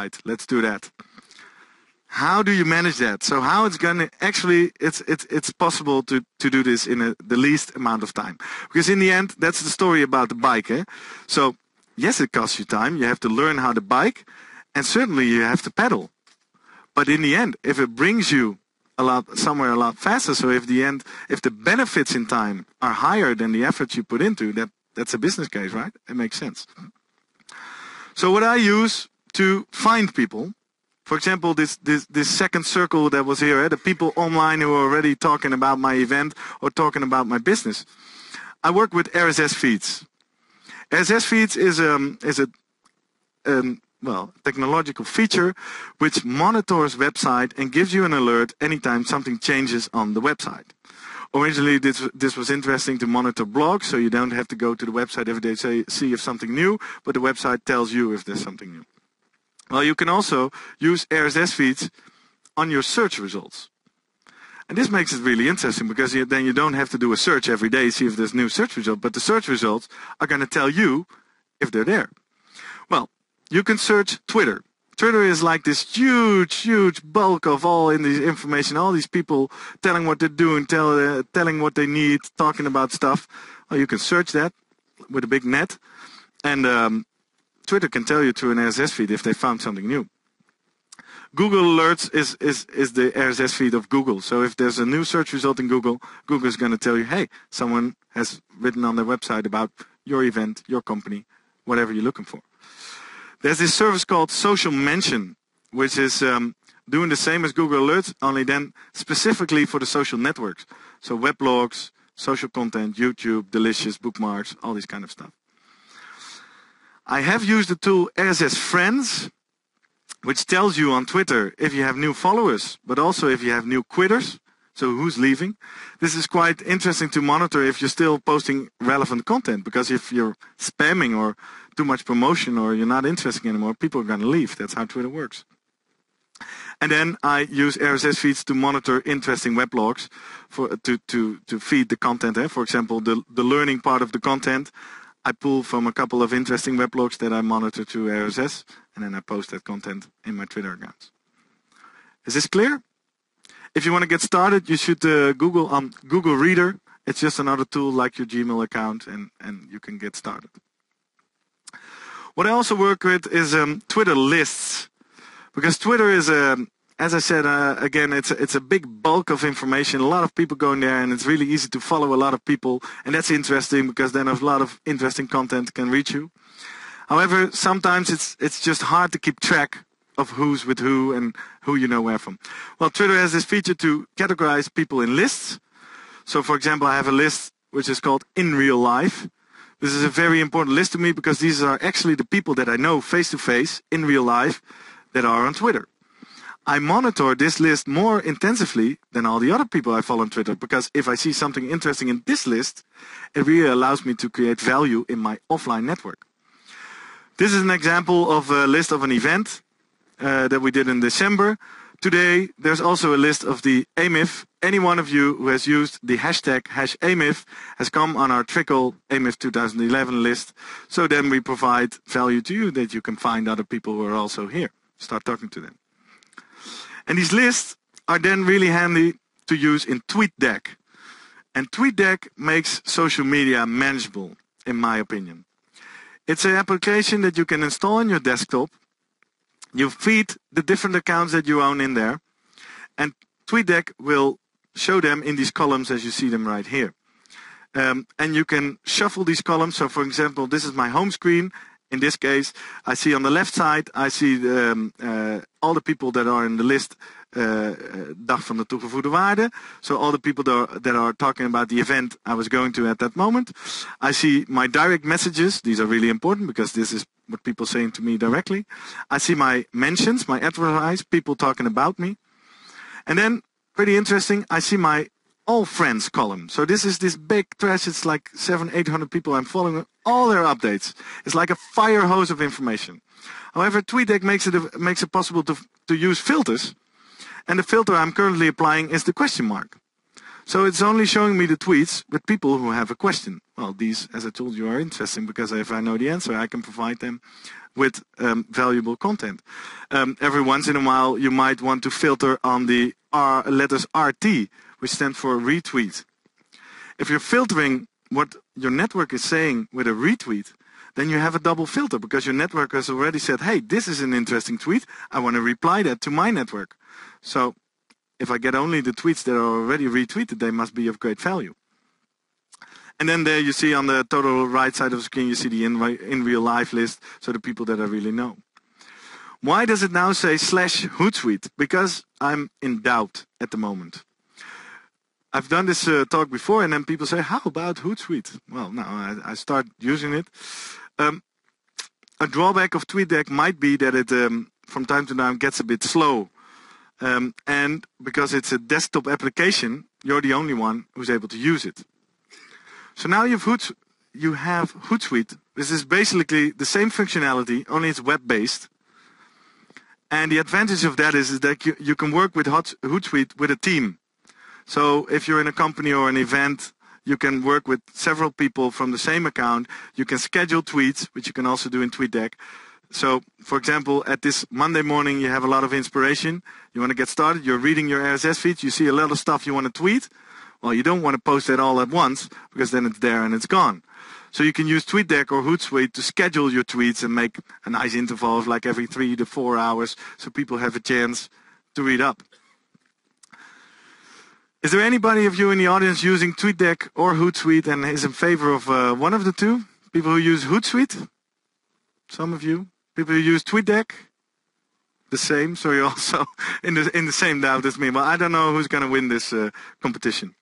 right, let's do that. How do you manage that? So how it's going to actually, it's possible to do this in the least amount of time. Because in the end, that's the story about the bike. Eh? So yes, it costs you time. You have to learn how to bike, and certainly you have to pedal. But in the end, if it brings you somewhere a lot faster, so if the benefits in time are higher than the effort you put into, that's a business case, right? It makes sense. So what I use to find people, for example, this second circle that was here, the people online who are already talking about my event or talking about my business. I work with RSS feeds. RSS feeds is a technological feature which monitors website and gives you an alert anytime something changes on the website. Originally, this was interesting to monitor blogs, so you don't have to go to the website every day to see if something new, but the website tells you if there's something new. Well, you can also use RSS feeds on your search results. And this makes it really interesting because then you don't have to do a search every day, see if there's new search result, but the search results are going to tell you if they're there. Well, you can search Twitter. Twitter is like this huge bulk of all in the information, all these people telling what they're doing, telling what they need, talking about stuff. Well, you can search that with a big net, and Twitter can tell you through an RSS feed if they found something new. Google Alerts is the RSS feed of Google. So if there's a new search result in Google, Google is going to tell you, hey, someone has written on their website about your event, your company, whatever you're looking for. There's this service called Social Mention, which is doing the same as Google Alerts, only then specifically for the social networks. So weblogs, social content, YouTube, Delicious, bookmarks, all this kind of stuff. I have used the tool RSS Friends, which tells you on Twitter if you have new followers, but also if you have new quitters, so who's leaving. This is quite interesting to monitor if you're still posting relevant content, because if you're spamming or too much promotion or you're not interested anymore, people are going to leave. That's how Twitter works. And then I use RSS feeds to monitor interesting weblogs to feed the content. For example, the learning part of the content, I pull from a couple of interesting weblogs that I monitor through RSS, and then I post that content in my Twitter accounts. Is this clear? If you want to get started, you should Google Google Reader. It's just another tool like your Gmail account, and you can get started. What I also work with is Twitter lists, because Twitter is as I said again, it's a big bulk of information. A lot of people go in there, and it's really easy to follow a lot of people, and that's interesting because then a lot of interesting content can reach you. However, sometimes it's just hard to keep track of who's with who and who you know where from. Well, Twitter has this feature to categorize people in lists. So, for example, I have a list which is called In Real Life. This is a very important list to me because these are actually the people that I know face to face in real life that are on Twitter. I monitor this list more intensively than all the other people I follow on Twitter, because if I see something interesting in this list, it really allows me to create value in my offline network. This is an example of a list of an event that we did in December. Today, there's also a list of the AMIF. Any one of you who has used the hashtag #AMIF has come on our Trickle AMIF 2011 list. So then we provide value to you that you can find other people who are also here. Start talking to them. And these lists are then really handy to use in TweetDeck. And TweetDeck makes social media manageable, in my opinion. It's an application that you can install on your desktop. You feed the different accounts that you own in there, and TweetDeck will show them in these columns as you see them right here. And you can shuffle these columns. So, for example, this is my home screen. In this case, I see on the left side, I see all the people that are in the list, Dag van de Toegevoegde Waarde. So all the people that are talking about the event I was going to at that moment. I see my direct messages. These are really important because this is what people are saying to me directly. I see my mentions, my advertise, people talking about me. And then, pretty interesting, I see my all friends column. So this is this big trash. It's like 700-800 people I'm following all their updates. It's like a fire hose of information. However, TweetDeck makes it possible to use filters. And the filter I'm currently applying is the question mark. So it's only showing me the tweets with people who have a question. Well, these, as I told you, are interesting because if I know the answer, I can provide them with valuable content. Every once in a while, you might want to filter on the letters RT, which stand for retweet. If you're filtering what your network is saying with a retweet, then you have a double filter because your network has already said, hey, this is an interesting tweet. I want to reply that to my network. So if I get only the tweets that are already retweeted, they must be of great value. And then there you see on the total right side of the screen, you see the in real life list, so the people that I really know. Why does it now say /Hootsuite? Because I'm in doubt at the moment. I've done this talk before, and then people say, how about Hootsuite? Well, now I start using it. A drawback of TweetDeck might be that it, from time to time, gets a bit slow. And because it's a desktop application, you're the only one who's able to use it. So now you have Hootsuite. This is basically the same functionality, only it's web-based. And the advantage of that is that you can work with Hootsuite with a team. So if you're in a company or an event, you can work with several people from the same account. You can schedule tweets, which you can also do in TweetDeck. So, for example, at this Monday morning, you have a lot of inspiration. You want to get started. You're reading your RSS feeds. You see a lot of stuff you want to tweet. Well, you don't want to post it all at once because then it's there and it's gone. So you can use TweetDeck or Hootsuite to schedule your tweets and make a nice interval of like every 3 to 4 hours so people have a chance to read up. Is there anybody of you in the audience using TweetDeck or Hootsuite and is in favor of one of the two? People who use Hootsuite? Some of you. People who use TweetDeck? The same, so you're also in the same doubt as me. Well, I don't know who's going to win this competition.